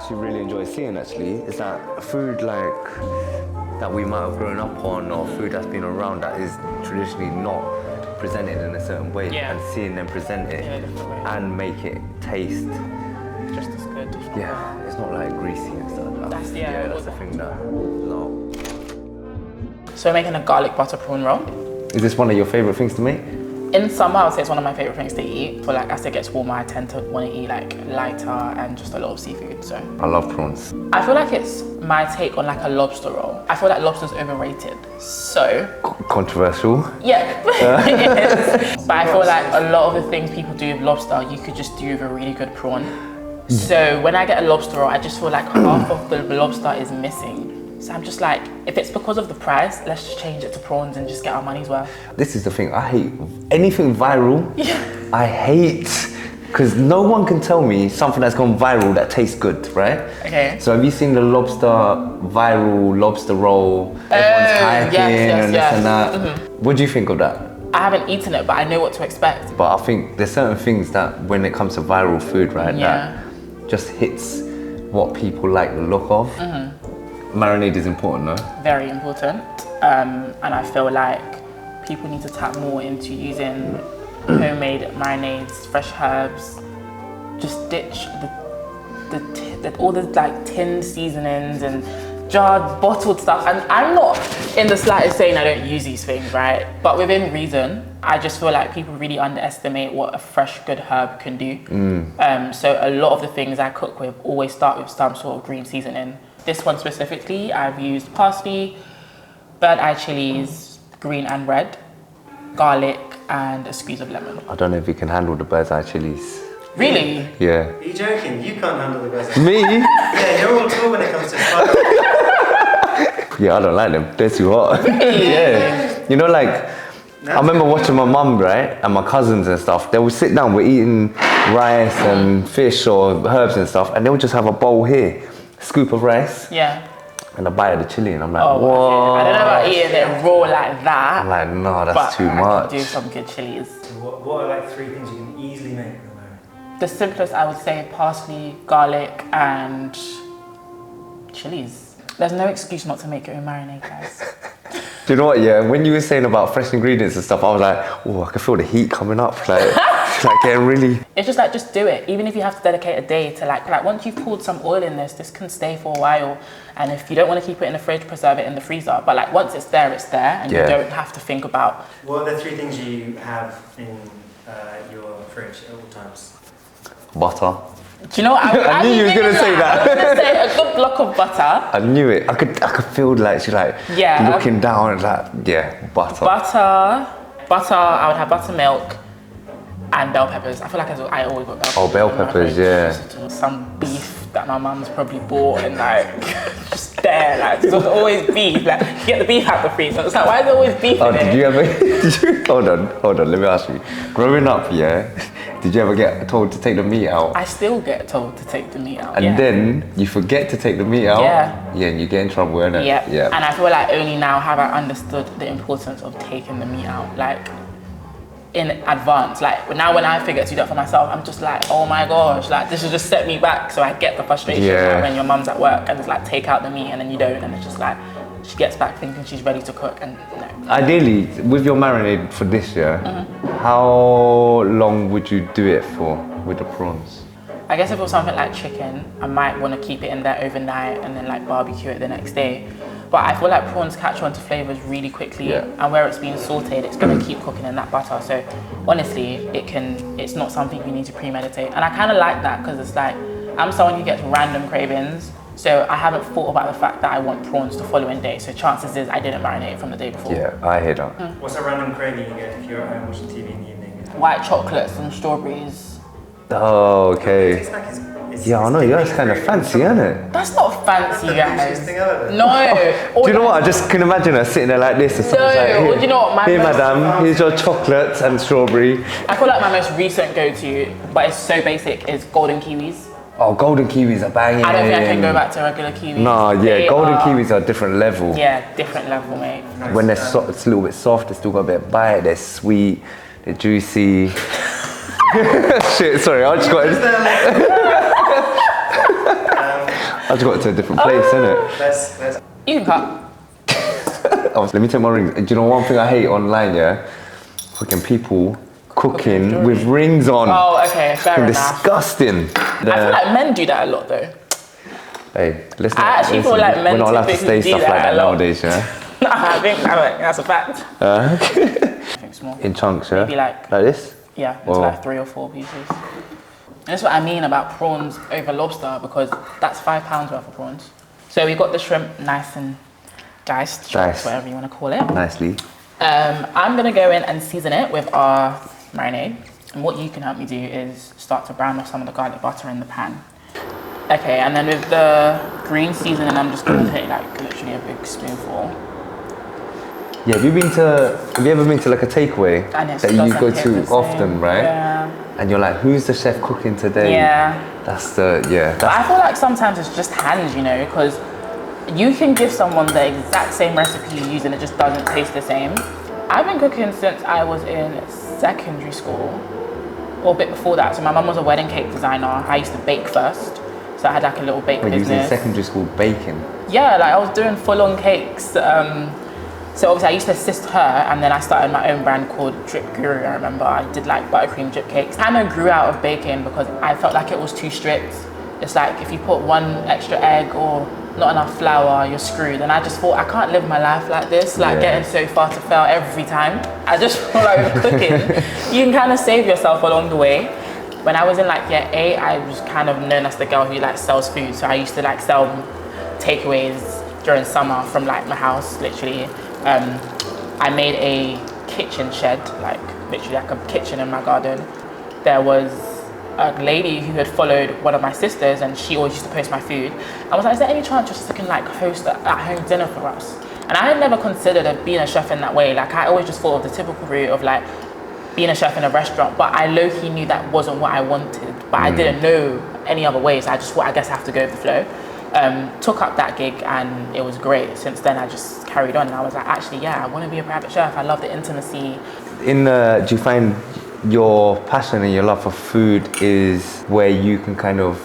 actually really enjoy seeing is that food like that we might have grown up on, or food that's been around that is traditionally not presented in a certain way, and seeing them present it and make it taste just as good. Yeah, it's not like greasy and stuff. That's the thing that. No. So we're making a garlic butter prawn roll. Is this one of your favorite things to make? In summer, I would say it's one of my favorite things to eat. But like as it gets warmer, I tend to want to eat like lighter and just a lot of seafood. So I love prawns. I feel like it's my take on like a lobster roll. I feel like lobster's overrated. So controversial. Yeah, it is. But I feel like a lot of the things people do with lobster, you could just do with a really good prawn. So when I get a lobster roll, I just feel like half of the lobster is missing. So I'm just like, if it's because of the price, let's just change it to prawns and just get our money's worth. This is the thing, I hate anything viral. Yeah. I hate, because no one can tell me something that's gone viral that tastes good, right? Okay. So have you seen the viral lobster roll? Everyone's hiking and this and that. What do you think of that? I haven't eaten it, but I know what to expect. But I think there's certain things that when it comes to viral food, right, that just hits what people like the look of. Marinade is important, no? Very important. And I feel like people need to tap more into using homemade marinades, fresh herbs. Just ditch all the like tinned seasonings and jarred, bottled stuff. And I'm not in the slightest saying I don't use these things, right? But within reason, I just feel like people really underestimate what a fresh, good herb can do. So a lot of the things I cook with always start with some sort of green seasoning. This one specifically, I've used parsley, bird eye chilies, green and red, garlic, and a squeeze of lemon. I don't know if you can handle the bird's eye chilies. Really? Yeah. Are you joking? You can't handle the bird's eye. Me? Yeah, you're all cool when it comes to spice. Yeah, I don't like them. They're too hot. Yeah. You know, like, I remember watching my mum, right, and my cousins and stuff. They would sit down, we're eating rice and fish or herbs and stuff, and they would just have a bowl here, scoop of rice, and a bite of the chili, and I'm like, whoa. I don't know about eating it raw like that. I'm like, no, that's too much. I can do some good chilies. What are like 3 things you can easily make at the moment? The simplest, I would say, parsley, garlic, and chilies. There's no excuse not to make your own marinade, guys. Do you know what, yeah, when you were saying about fresh ingredients and stuff, I was like, oh, I can feel the heat coming up, like getting really... It's just like, just do it. Even if you have to dedicate a day to like once you've poured some oil in this can stay for a while. And if you don't want to keep it in the fridge, preserve it in the freezer. But like once it's there, and you don't have to think about... What are the 3 things you have in your fridge at all times? Butter. Do you know what? I knew you were going to say that. I was going to say a good block of butter. I knew it. I could feel like she's like looking down and like, butter. Butter, I would have buttermilk and bell peppers. I feel like I always got bell peppers. Oh, bell peppers, yeah. Some beef that my mum's probably bought and like just there, like there's always beef. Like you get the beef out the freezer. It's like, why is there always beef in did it? you ever hold on, let me ask you. Growing up, did you ever get told to take the meat out? I still get told to take the meat out. And then you forget to take the meat out. Yeah, and you get in trouble, innit? Yeah. And I feel like only now have I understood the importance of taking the meat out, like in advance. Like now when I figure to do that for myself, I'm just like, oh my gosh, like this will just set me back. So I get the frustration when your mum's at work and it's like, take out the meat and then you don't. And it's just like, she gets back thinking she's ready to cook and no. Ideally, with your marinade for this year, how long would you do it for with the prawns? I guess if it was something like chicken, I might want to keep it in there overnight and then like barbecue it the next day. But I feel like prawns catch on to flavors really quickly, and where it's being sauteed, it's going to keep cooking in that butter. So honestly, it's not something you need to premeditate. And I kind of like that because it's like, I'm someone who gets random cravings. So I haven't thought about the fact that I want prawns the following day. So chances is I didn't marinate it from the day before. Yeah, I hear that. What's a random craving you get if you're at home watching TV in the evening? White chocolates and strawberries. Oh, okay. It's like Yeah, I know, yours kind of fancy, isn't it? That's not fancy, guys. Thing ever. No. Do you know what? I just can imagine her sitting there like this. And someone's like, do you know what? Here, madam, here's your chocolates and strawberry. I feel like my most recent go-to, but it's so basic, is golden kiwis. Oh, golden kiwis are banging. I don't think I can go back to regular kiwis. No, yeah, golden kiwis are a different level. Yeah, different level, mate. When they're soft, it's a little bit soft, they still got a bit of bite, they're sweet, they're juicy. Shit, sorry, I just got it. I just got to a different place, innit? Let's You can cut. Oh, let me take my rings. Do you know one thing I hate online, yeah? Fucking people cooking jewelry. with rings on. Oh, okay, fair enough. Disgusting. I feel like men do that a lot though. Hey, listen. I actually feel like men we're not allowed to typically say do stuff like that that a lot. nowadays, yeah? I think that's a fact. I think small. In chunks, yeah? Maybe like this? Yeah, it's Whoa. like 3 or 4 pieces. And that's what I mean about prawns over lobster, because that's £5 worth of prawns. So we got the shrimp nice and diced, chopped, whatever you want to call it. Nicely. I'm gonna go in and season it with our marinade. And what you can help me do is start to brown off some of the garlic butter in the pan. Okay, and then with the green seasoning, I'm just gonna take like literally a big spoonful. Yeah, have you ever been to like a takeaway And it that you doesn't go taste to the same. often, right? Yeah. And you're like, who's the chef cooking today? Yeah. That's But I feel like sometimes it's just hands, you know, because you can give someone the exact same recipe you use and it just doesn't taste the same. I've been cooking since I was in secondary school, or a bit before that. So my mum was a wedding cake designer. I used to bake first. So I had like a little bake when you was business. in secondary school baking. Yeah, like I was doing full-on cakes. So obviously I used to assist her, and then I started my own brand called Drip Guru. I remember I did like buttercream drip cakes. Kind of grew out of baking because I felt like it was too strict. It's like if you put one extra egg or not enough flour, you're screwed. And I just thought, I can't live my life like this, like getting so far to fail every time. I just feel like with cooking, you can kind of save yourself along the way. When I was in like year 8, I was kind of known as the girl who like sells food. So I used to like sell takeaways during summer from like my house, literally. I made a kitchen shed, like literally like a kitchen in my garden. There was a lady who had followed one of my sisters, and she always used to post my food. I was like, is there any chance your sister can like host an at-home dinner for us? And I had never considered being a chef in that way. Like I always just thought of the typical route of like being a chef in a restaurant, but I low-key knew that wasn't what I wanted, but I didn't know any other ways. I just thought, I guess I have to go with the flow. Took up that gig and it was great. Since then I just carried on and I was like, actually, yeah, I want to be a private chef. I love the intimacy. Do you find your passion and your love for food is where you can kind of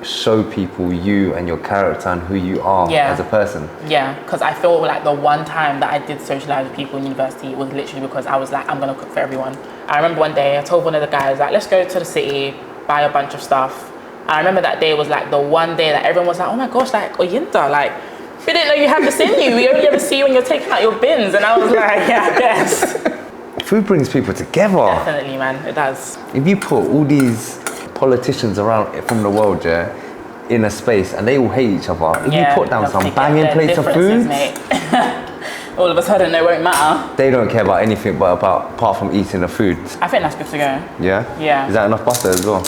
show people you and your character and who you are as a person? Yeah, because I feel like the one time that I did socialize with people in university was literally because I was like, I'm gonna cook for everyone. I remember one day I told one of the guys like, let's go to the city, buy a bunch of stuff. I remember that day was like the one day that everyone was like, oh my gosh, like Oyinda, like we didn't know you had this in you. We only ever see you when you're taking out your bins. And I was like, yeah, I guess. Food brings people together. Definitely, man, it does. If you put all these politicians around from the world, in a space and they all hate each other, if you put down some banging plates of food, mate. All of a sudden it won't matter. they don't care about anything apart from eating the food. I think that's good to go. Yeah? Yeah. Is that enough butter as well?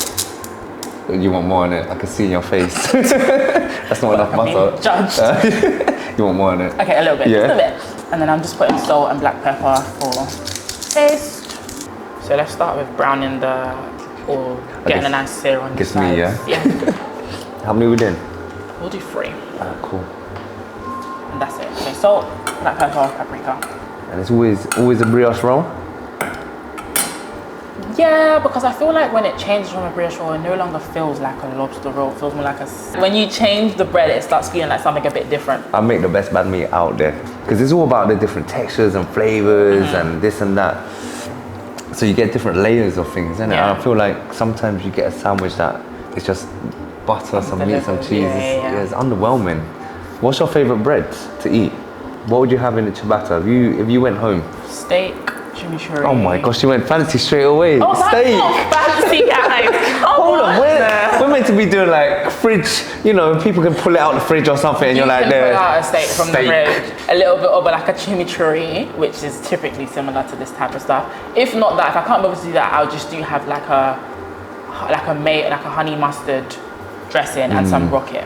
You want more in it? I can see in your face. That's not enough butter. Judged. You want more in it? Okay, a little bit, Yeah. just a bit. And then I'm just putting salt and black pepper for taste. So let's start with browning or getting a nice sear on the Guess sides. me, yeah? Yeah. How many we doing? We'll do 3. Ah, cool. And that's it. So salt, black pepper, paprika. And it's always a brioche roll? Yeah, because I feel like when it changes from a brioche roll, it no longer feels like a lobster roll. It feels more like when you change the bread, it starts feeling like something a bit different. I make the best banh mi out there. Because it's all about the different textures and flavors and this and that. So you get different layers of things, innit? Yeah. And I feel like sometimes you get a sandwich that it's just butter, some meat, some cheese. Yeah. It's underwhelming. What's your favorite bread to eat? What would you have in the ciabatta if you went home? Steak, chimichurri. Oh my gosh, you went fancy straight away. Oh, Steak. that's not fancy, guys. Hold on, we're meant to be doing like fridge, people can pull it out the fridge or something and you're like, You there. can pull out a steak from the fridge. A little bit of like a chimichurri, which is typically similar to this type of stuff. If not that, if I can't be able to do that, I'll just have like a honey mustard dressing and some rocket.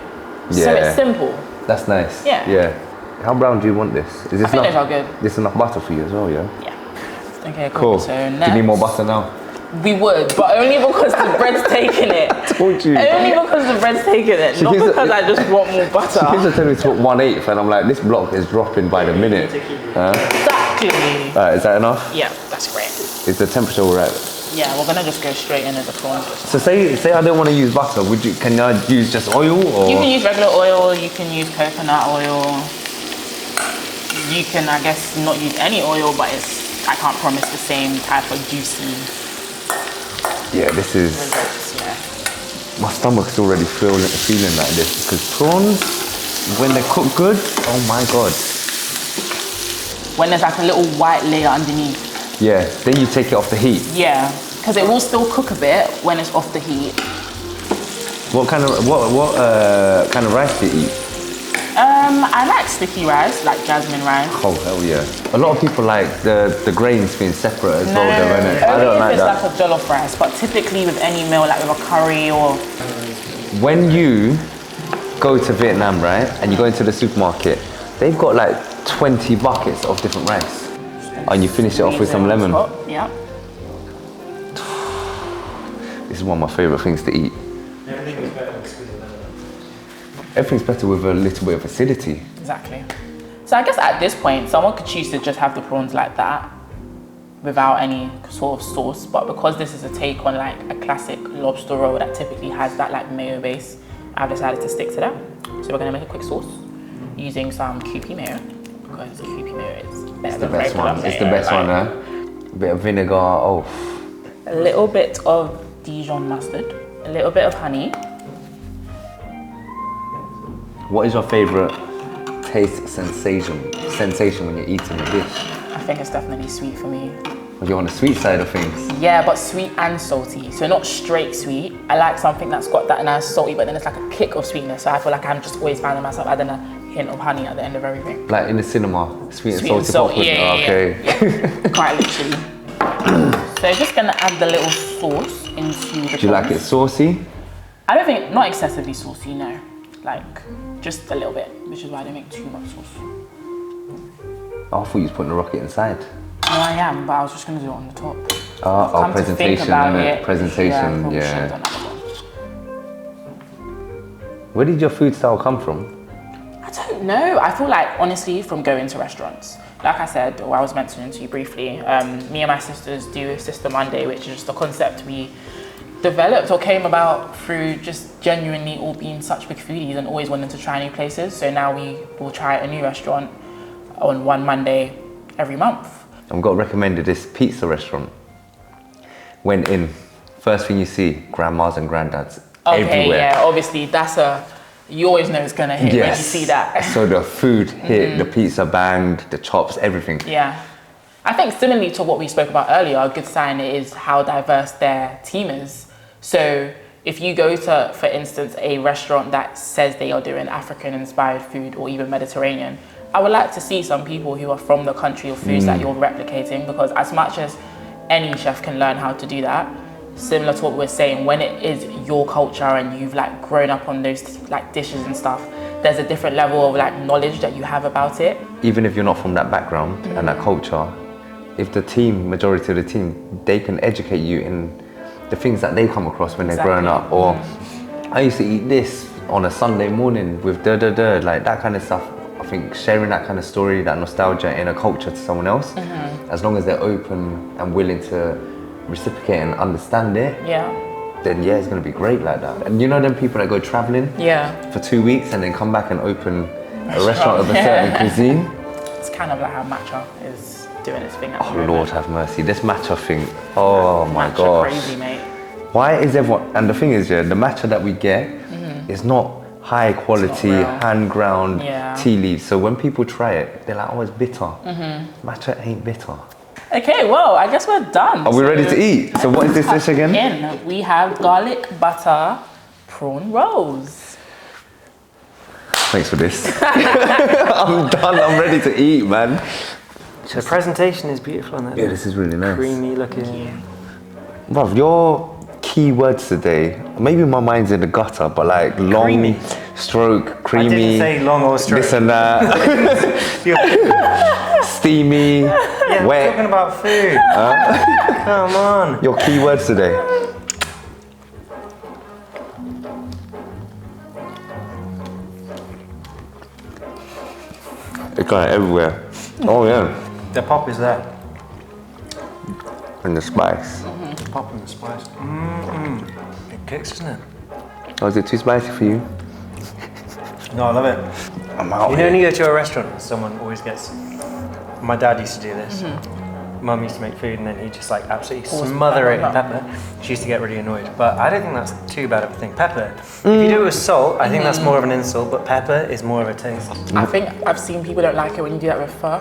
Yeah. So it's simple. That's nice. Yeah. How brown do you want this? Is this I think those are good. This enough butter for you as well, yeah? Yeah. Okay, Cool. So Do next, you need more butter now? we would, but only because the bread's taking it. Told you. Only because the bread's taking it, not because I just want more She butter. keeps on telling me to put 1/8 and I'm like, this block is dropping by the minute. Exactly. Alright, is that enough? Yeah, that's great. Is the temperature all right? Yeah, we're gonna just go straight into the prawns. So say I don't want to use butter. Can I use just oil or? You can use regular oil. You can use coconut oil. You can, I guess, not use any oil, but I can't promise the same type of juicy Yeah, this is. results. Yeah. My stomach's already feeling like this because prawns, when they're cooked good, oh my god. When there's like a little white layer underneath. Yeah, then you take it off the heat. Yeah, because it will still cook a bit when it's off the heat. What kind of rice do you eat? I like sticky rice, like jasmine rice. Oh hell yeah! A lot of people like the grains being separate as well, though, innit? I don't like that. Only if it's like a jollof rice, but typically with any meal, like with a curry or. When you go to Vietnam, right, and you go into the supermarket, they've got like 20 buckets of different rice, and you finish it off with some lemon. Yeah. This is one of my favourite things to eat. Everything is better with squeeze of lemon. Everything's better with a little bit of acidity. Exactly. So I guess at this point, someone could choose to just have the prawns like that, without any sort of sauce. But because this is a take on like a classic lobster roll that typically has that like mayo base, I've decided to stick to that. So we're gonna make a quick sauce using some Kewpie mayo, because Kewpie mayo is better than regular mayo. It's the best one, huh? A bit of vinegar, oh. A little bit of Dijon mustard, a little bit of honey. What is your favourite taste sensation when you're eating a dish? I think it's definitely sweet for me. Are you on the sweet side of things? Yeah, but sweet and salty. So not straight sweet. I like something that's got that nice salty, but then it's like a kick of sweetness. So I feel like I'm just always finding myself adding a hint of honey at the end of everything. Like in the cinema, sweet and salty popcorn? Yeah, okay. Yeah. Quite literally. So just gonna add the little sauce into the Do you like it saucy? I don't think, not excessively saucy, no. Like, just a little bit, which is why I don't make too much sauce. Oh, I thought you was putting the rocket inside. No, I am, but I was just gonna do it on the top. Oh, presentation, innit? Presentation, yeah. Where did your food style come from? I don't know. I feel like, honestly, from going to restaurants. Like I said, or I was mentioning to you briefly, me and my sisters do Sister Monday, which is just a concept we developed or came about through just genuinely all being such big foodies and always wanting to try new places. So now we will try a new restaurant on one Monday every month. I've got recommended this pizza restaurant. Went in, first thing you see, grandmas and granddads everywhere. Yeah, obviously you always know it's gonna hit when you see that. So the food hit, the pizza banged, the chops, everything. Yeah. I think similarly to what we spoke about earlier, a good sign is how diverse their team is. So if you go to, for instance, a restaurant that says they are doing African-inspired food or even Mediterranean, I would like to see some people who are from the country of foods that you're replicating, because as much as any chef can learn how to do that, similar to what we're saying, when it is your culture and you've like grown up on those like dishes and stuff, there's a different level of like knowledge that you have about it. Even if you're not from that background and that culture, if the team, majority of the team, they can educate you in the things that they come across when they're growing up. Or I used to eat this on a Sunday morning with like that kind of stuff. I think sharing that kind of story, that nostalgia in a culture to someone else, as long as they're open and willing to reciprocate and understand it, then it's gonna be great like that. And you know them people that go traveling for 2 weeks and then come back and open a restaurant of a certain cuisine? It's kind of like how matcha is doing its thing at the Oh moment. Lord have mercy, this matcha thing, oh my gosh. Crazy, mate. Why is everyone, and the thing is, the matcha that we get is not high quality, hand ground tea leaves. So when people try it, they're like, oh, it's bitter. Matcha ain't bitter. Okay, well, I guess we're done. Are we ready to eat? So what is this dish again? We have garlic butter prawn rolls. Thanks for this. I'm done, I'm ready to eat, man. The presentation is beautiful, isn't it? Yeah, this is really nice. Creamy looking. Bruv, your key words today, maybe my mind's in the gutter, but like long, Creamy. stroke, creamy. I didn't say long or stroke. This and that. Steamy, Yeah, wet. we're talking about food. Come on. Your key words today. It got it everywhere. Oh yeah. The pop is there. And the spice. Pop popping the spice. It kicks, isn't it? Oh, is it too spicy for you? No, I love it. I'm out You know here. when you go to a restaurant, someone always gets... My dad used to do this. Mum used to make food and then he'd just like absolutely smother it in pepper. She used to get really annoyed. But I don't think that's too bad of a thing. Pepper, if you do it with salt, I think that's more of an insult, but pepper is more of a taste. I think I've seen people don't like it when you do that with pho.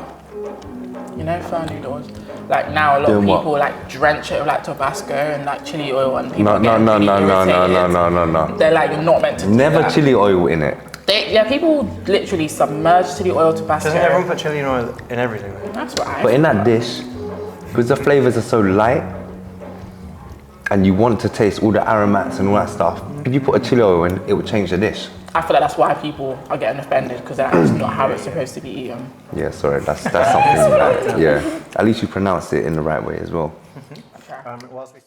You know, pho noodles. Like now, a lot of Doing what? people like drench it with like Tabasco and like chili oil, and people No, are no, getting no, really no, no, no, irritated. no, no, no, no. They're like, you're not meant to do Never that. chili oil in it. People literally submerge chili oil Tabasco. Doesn't everyone put chili oil in everything though? That's right. But in that dish, because the flavors are so light, and you want to taste all the aromats and all that stuff, if you put a chili oil in, it will change the dish. I feel like that's why people are getting offended, because that's not how it's supposed to be eaten. Yeah, sorry, that's something. Yeah, at least you pronounce it in the right way as well. Whilst we